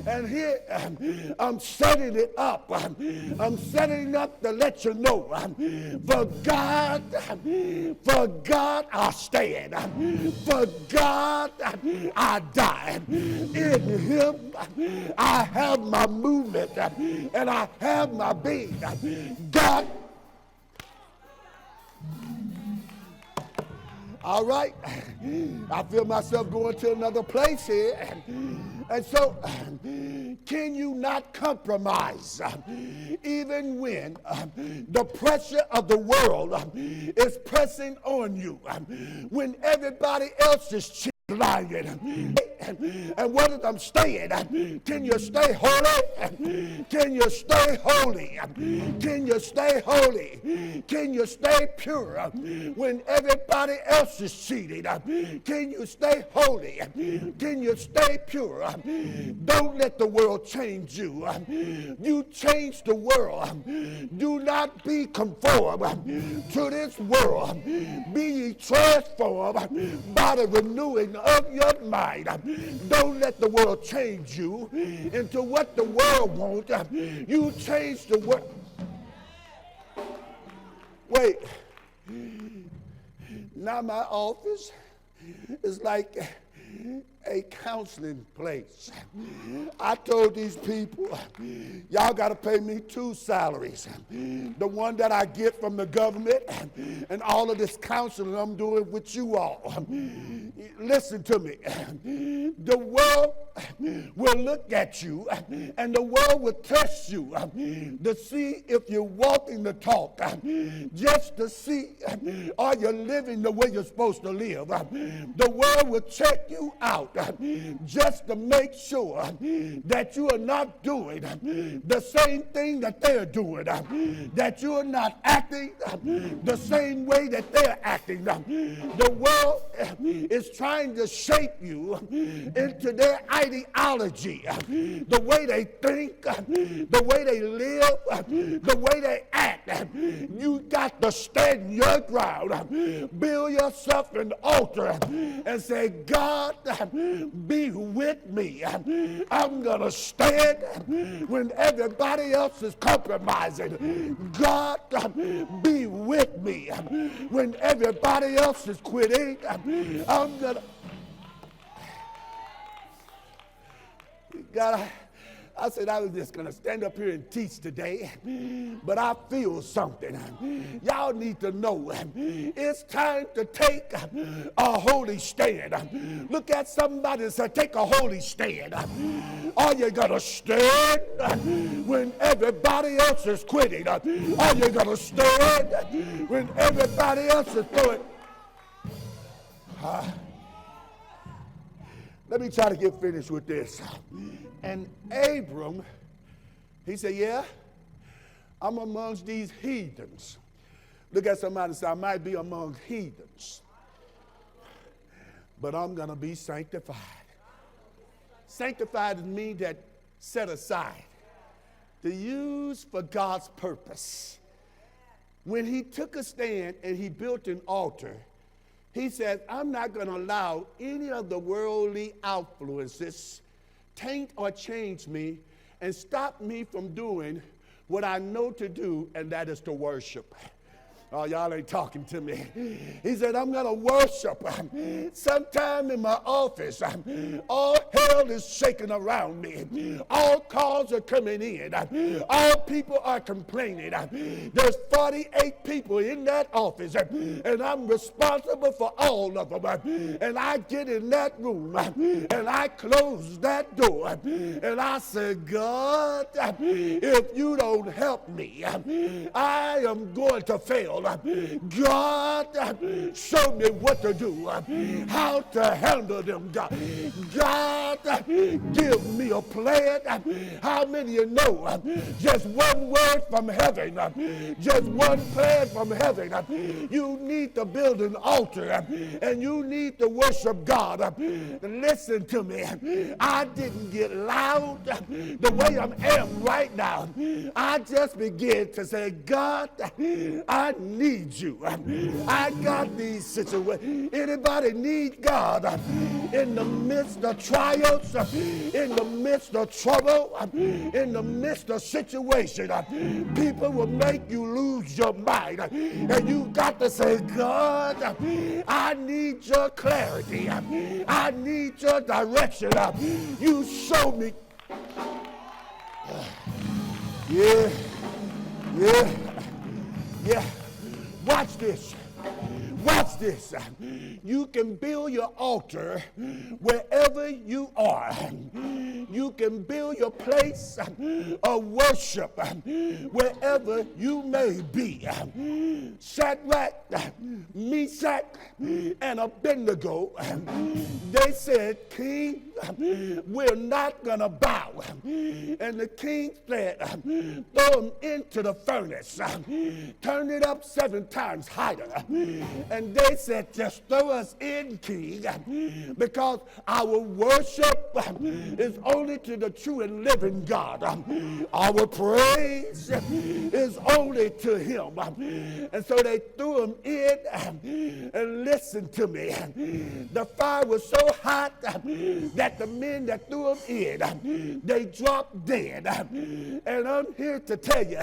And here I'm setting it up. I'm setting up to let you know, for God I stand. For God I die. In Him I have my movement and I have my being. God. All right, I feel myself going to another place here. And so, can you not compromise even when the pressure of the world is pressing on you, when everybody else is cheating? And what if I'm staying? Can you stay holy? Can you stay holy? Can you stay holy? Can you stay pure when everybody else is cheating? Can you stay holy? Can you stay pure? Don't let the world change you. You change the world. Do not be conformed to this world. Be ye transformed by the renewing of your mind. Don't let the world change you into what the world wants. You change the world. Wait. Now my office is like a counseling place. I told these people, y'all got to pay me 2 salaries. The one that I get from the government and all of this counseling I'm doing with you all. Listen to me. The world will look at you and the world will test you to see if you're walking the talk, just to see are you living the way you're supposed to live. The world will check you out just to make sure that you are not doing the same thing that they're doing, that you are not acting the same way that they're acting. The world is trying to shape you into their ideology, the way they think, the way they live, the way they act. You got to stand your ground, build yourself an altar and say, God, be with me. I'm going to stand when everybody else is compromising. God, be with me. When everybody else is quitting, I'm going to... God, I said I was just going to stand up here and teach today, but I feel something. Y'all need to know it's time to take a holy stand. Look at somebody and say, take a holy stand. Are you going to stand when everybody else is quitting? Are you going to stand when everybody else is doing? Let me try to get finished with this. And Abram, he said, yeah, I'm amongst these heathens. Look at somebody and say, I might be among heathens, but I'm going to be sanctified. Sanctified means that set aside, to use for God's purpose. When he took a stand and he built an altar, he said, I'm not going to allow any of the worldly influences taint or change me and stop me from doing what I know to do, and that is to worship. Oh, y'all ain't talking to me. He said, I'm going to worship. Sometime in my office, all hell is shaking around me. All calls are coming in. All people are complaining. There's 48 people in that office, and I'm responsible for all of them. And I get in that room, and I close that door, and I say, God, if you don't help me, I am going to fail. trouble. God, show me what to do, how to handle them, God. God, give me a plan. How many of you know just one word from heaven, just one plan from heaven? You need to build an altar and you need to worship God. Listen to me. I didn't get loud the way I am right now. I just began to say, God, I need you. I got these situations. Anybody need God in the midst of trials, in the midst of trouble, in the midst of situation? People will make you lose your mind, and you got to say, God, I need your clarity. I need your direction. You show me. Yeah. Watch this. Watch this. You can build your altar wherever you are. You can build your place of worship wherever you may be. Shadrach, Meshach, and Abednego, they said, King, we're not going to bow. And the king said, throw them into the furnace. Turn it up 7 times higher. And they said, just throw us in, King, because our worship is only to the true and living God. Our praise is only to him. And so they threw him in, and listen to me. The fire was so hot that the men that threw him in, they dropped dead. And I'm here to tell you,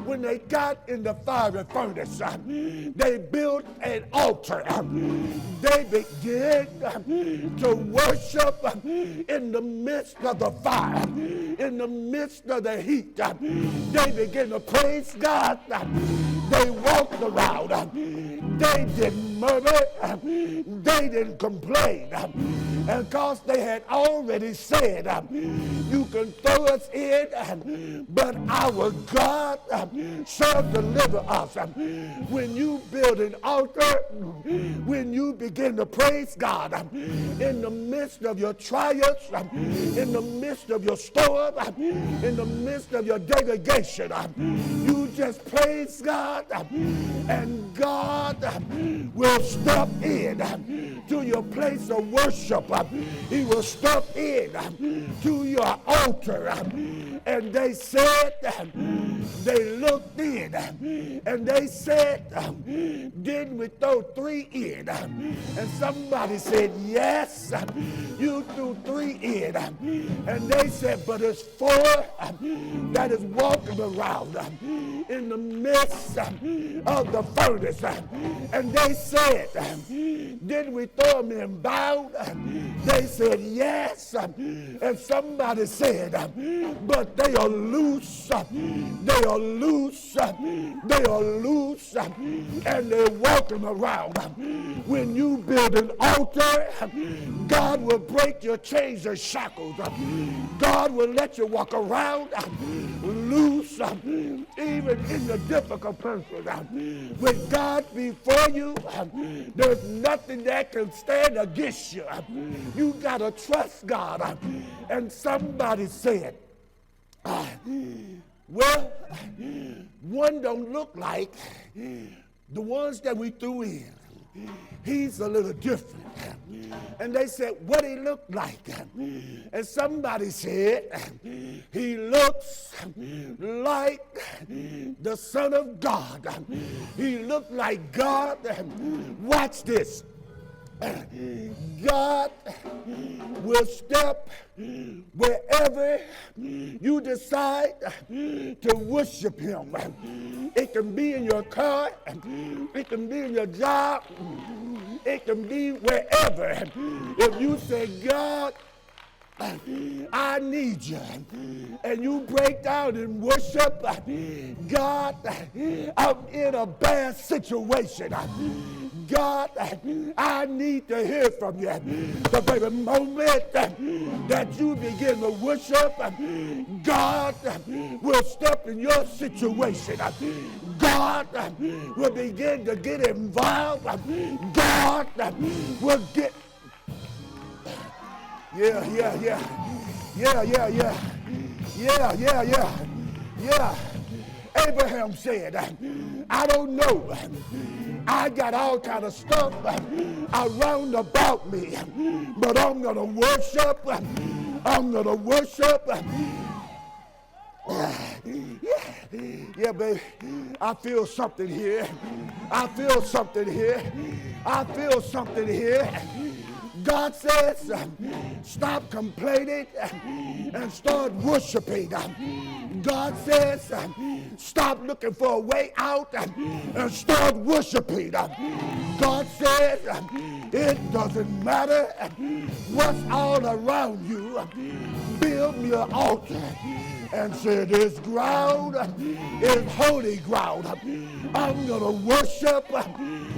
when they got in the fiery furnace, they built an altar. They began to worship in the midst of the fire, in the midst of the heat. They began to praise God. They walked around. They didn't murmur. They didn't complain. And because they had already said, you can throw us in, but our God shall deliver us. When you build an altar, when you begin to praise God in the midst of your trials, in the midst of your storm, in the midst of your degradation, you just praise God, and God will step in to your place of worship. He will step in to your altar. And they said, they looked in, and they said, didn't we throw 3 in? And somebody said, yes, you threw 3 in. And they said, but it's 4 that is walking around in the midst of the furnace. And they said, didn't we throw them in bound? They said, yes. And somebody said, but they are loose. They are loose. They are loose. And they're walking around. When you build an altar, God will break your chains and shackles. God will let you walk around loose, even in the difficult places. With God before you, there's nothing that can stand against you. You got to trust God. And somebody said, well, one don't look like the ones that we threw in. He's a little different. And they said, what he looked like? And somebody said, he looks like the Son of God. He looked like God. Watch this. God will step wherever you decide to worship him. It can be in your car, it can be in your job, it can be wherever. If you say, God, I need you, and you break down and worship, God, I'm in a bad situation. God, I need to hear from you. The very moment that you begin to worship, God will step in your situation. God will begin to get involved. God will get, yeah. Abraham said, I don't know. I got all kind of stuff around about me, but I'm going to worship. I'm going to worship. Yeah, baby. I feel something here. I feel something here. I feel something here. God says, stop complaining and start worshiping. God says, stop looking for a way out and start worshiping. God says, it doesn't matter what's all around you. Build me an altar and say, this ground is holy ground. I'm going to worship.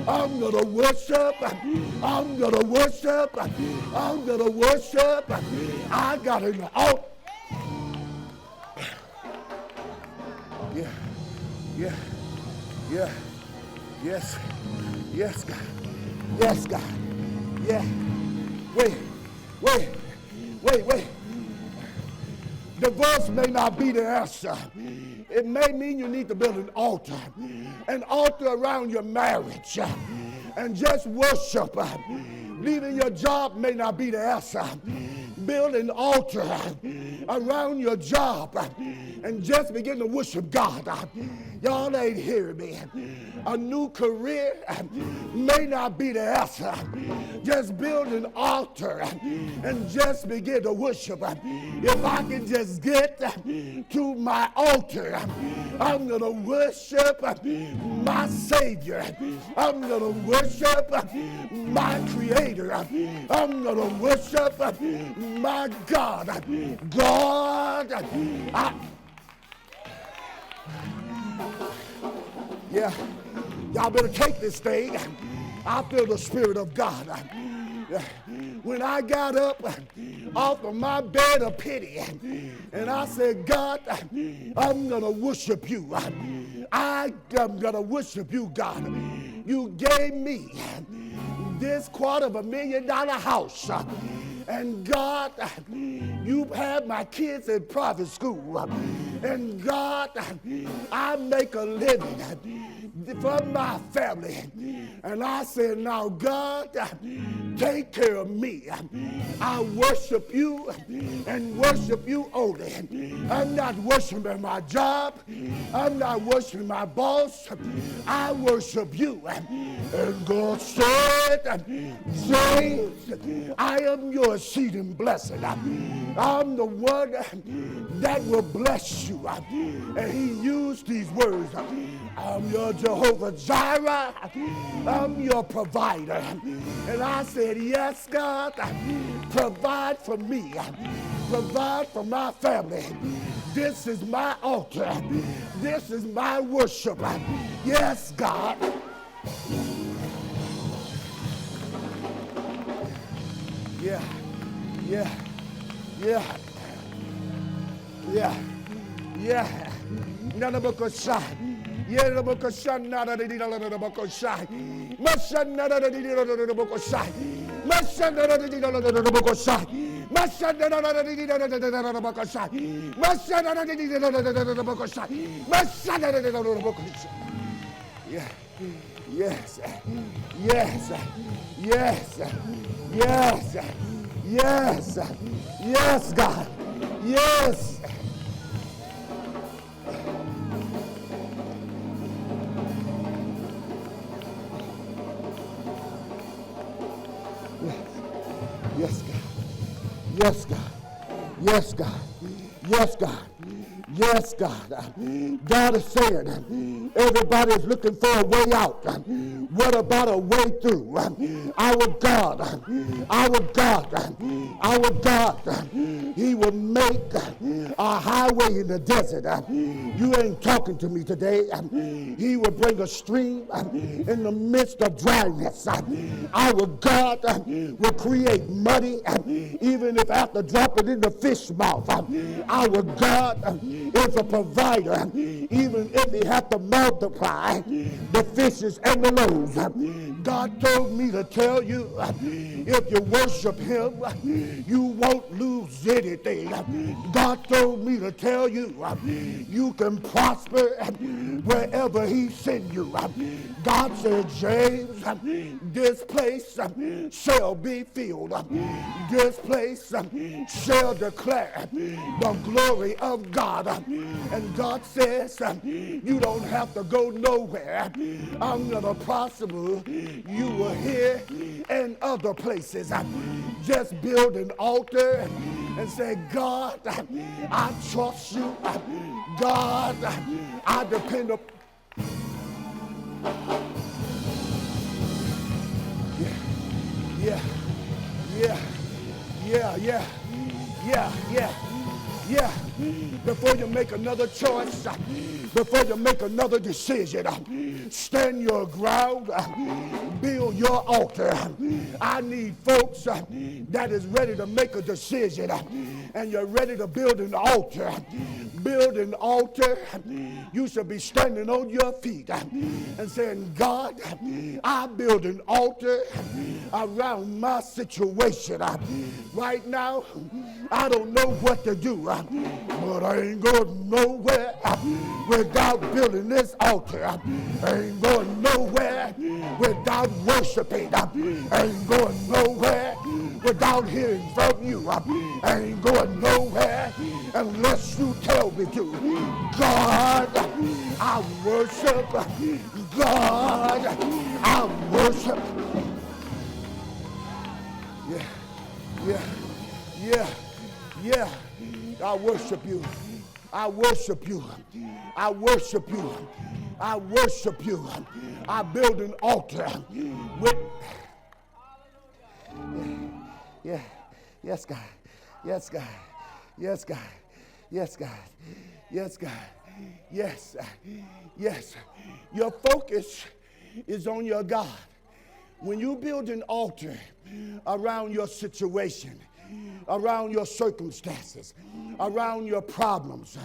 I'm going to worship. I'm going to worship. I'm going to worship. I got an altar. Yeah. Yes, God. Yes, God. Yeah. Wait. Divorce may not be the answer. It may mean you need to build an altar around your marriage and just worship. Leaving your job may not be the answer. Build an altar around your job and just begin to worship God. Y'all ain't hearing me. A new career may not be the answer. Just build an altar and just begin to worship. If I can just get to my altar, I'm going to worship my Savior. I'm going to worship my Creator. I'm going to worship my God. Yeah, y'all better take this thing. I feel the Spirit of God. When I got up off of my bed of pity and I said, God, I'm going to worship you. I'm going to worship you, God. You gave me this $250,000 house. And God, you had my kids in private school. And God, I make a living for my family. And I said, now God, take care of me. I worship you and worship you only. I'm not worshiping my job. I'm not worshiping my boss. I worship you. And God said, James, I am your exceeding blessing. I'm the one that will bless you. And he used these words. I'm your Jehovah Jireh. I'm your provider. And I said, yes, God, provide for me. Provide for my family. This is my altar. This is my worship. Yes, God. Yeah. None of us shine. Yeah, the book of Shine, not the book of Shine. Mashan, not the book of Shine. Mashan, not the book of Shine. Mashan, not the book of Shine. Mashan, not the book of Shine. Mashan, not the book of Shine. Yeah. Yes. Yes, God. Yes. Yes, God. Yes, God. Yes, God. Yes, God. Yes, God. God is saying, everybody is looking for a way out. What about a way through? Our God, he will make a highway in the desert. You ain't talking to me today. He will bring a stream in the midst of dryness. Our God will create muddy, even if after dropping in the fish mouth. Our God is a provider, even if he had to multiply the fishes and the loaves. God told me to tell you, if you worship him, you won't lose anything. God told me to tell you, you can prosper wherever he sends you. God said, James, this place shall be filled. This place shall declare the glory of God. And God says, you don't have to go nowhere. I'm going to prosper you will hear in other places. Just build an altar and say, God, I trust you. God, I depend upon. Yeah. Before you make another choice, before you make another decision, stand your ground, build your altar. I need folks that is ready to make a decision, and you're ready to build an altar. Build an altar. You should be standing on your feet and saying, God, I build an altar around my situation. Right now, I don't know what to do, but I ain't going nowhere without building this altar. I ain't going nowhere without worshiping. I ain't going nowhere without hearing from you. I ain't going nowhere unless you tell me to. God, I worship. God, I worship. Yeah. I worship you. I worship you. I worship you. I worship you. I build an altar with. Yeah. Yes, God. Yes, God. Yes, God. Yes, God. Yes, God. Yes. Yes. Your focus is on your God. When you build an altar around your situation, around your circumstances, around your problems,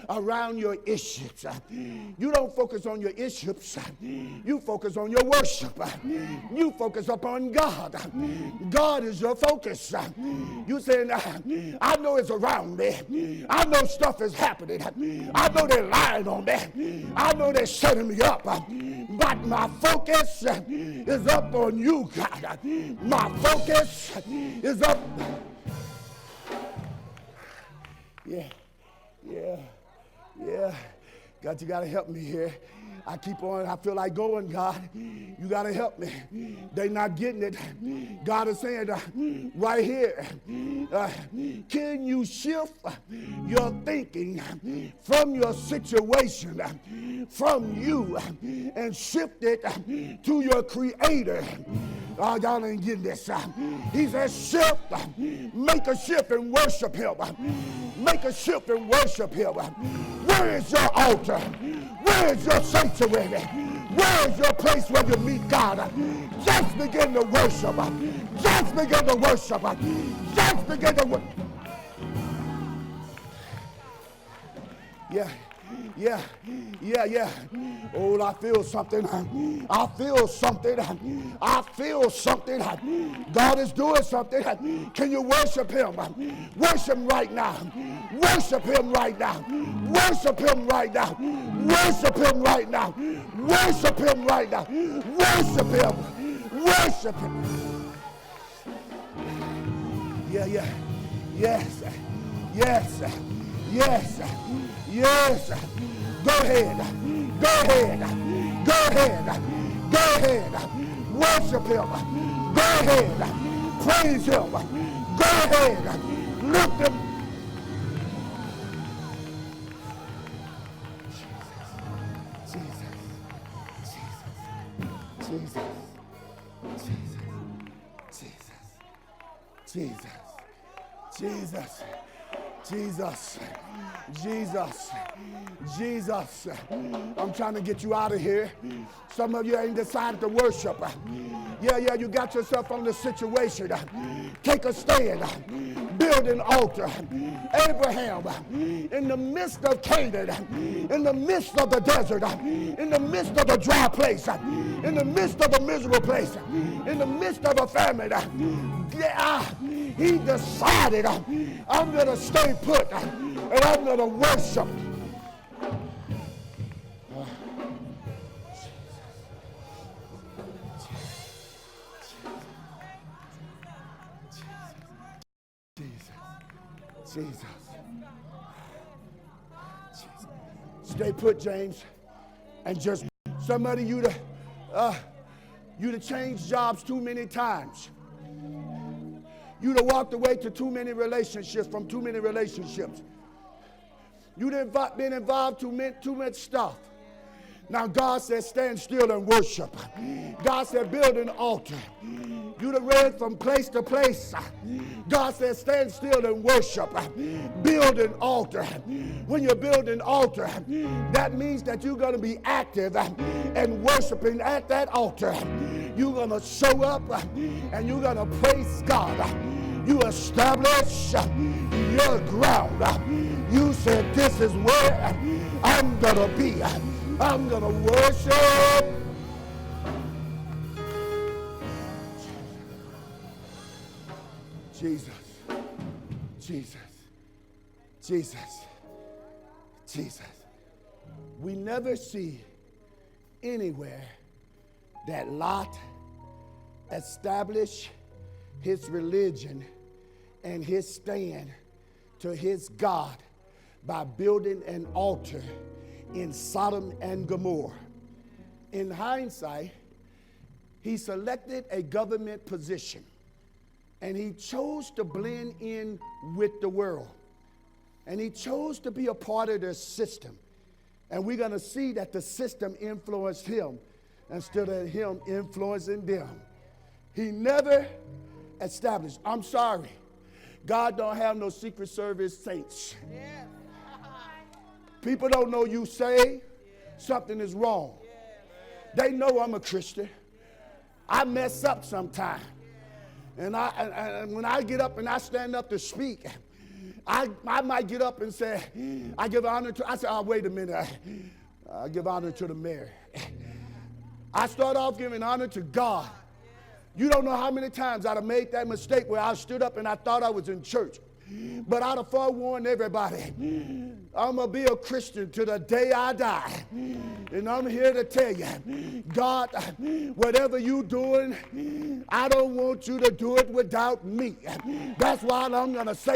around your issues, you don't focus on your issues. You focus on your worship. You focus upon God. God is your focus. You saying, I know it's around me. I know stuff is happening. I know they're lying on me. I know they're setting me up. But my focus is up on you, God. My focus is up. Yeah. God, you got to help me here. I keep on, I feel like going, God. You got to help me. They're not getting it. God is saying right here, can you shift your thinking from your situation, from you, and shift it to your Creator? Oh, y'all ain't getting this. He says shift, make a shift and worship him. Make a shift and worship him. Where is your altar? Where is your sanctuary? Where is your place where you meet God? Just begin to worship. Just begin to worship. Just begin to worship. Yeah. Oh, I feel something. I feel something. I feel something. God is doing something. Can you worship him? Worship him right now. Worship him right now. Worship him right now. Worship him right now. Worship him right now. Worship him. Worship him. Yeah. Yes. Go ahead. Worship him. Go ahead. Praise him. Go ahead. Lift him. Jesus. I'm trying to get you out of here. Some of you ain't decided to worship. Yeah, you got yourself on the situation. Take a stand. build an altar. Abraham, in the midst of Canaan, in the midst of the desert, in the midst of a dry place, in the midst of a miserable place, in the midst of a famine, he decided, I'm going to stay put and I'm going to worship. Jesus. Stay put, James. And just somebody you to change jobs too many times. You to walked away to too many relationships, from too many relationships. You done been involved too much stuff. Now God said, stand still and worship. God said, build an altar. You done ran from place to place. God said, stand still and worship. Build an altar. When you build an altar, that means that you're going to be active and worshiping at that altar. You're going to show up and you're going to praise God. You establish your ground. You said, this is where I'm going to be. I'm going to worship. Jesus, Jesus, Jesus, Jesus. We never see anywhere that Lot established his religion and his stand to his God by building an altar in Sodom and Gomorrah. In hindsight, he selected a government position and he chose to blend in with the world. And he chose to be a part of the system. And we're going to see that the system influenced him instead of him influencing them. He never established. I'm sorry. God don't have no Secret Service saints. People don't know you saved. Something is wrong. They know I'm a Christian. I mess up sometimes. And when I get up and I stand up to speak, I might get up and say, I give honor to, I say, oh, wait a minute. I give honor to the mayor. I start off giving honor to God. You don't know how many times I'd have made that mistake where I stood up and I thought I was in church. But I'd have forewarned everybody, I'm going to be a Christian to the day I die. And I'm here to tell you, God, whatever you're doing, I don't want you to do it without me. That's why I'm going to say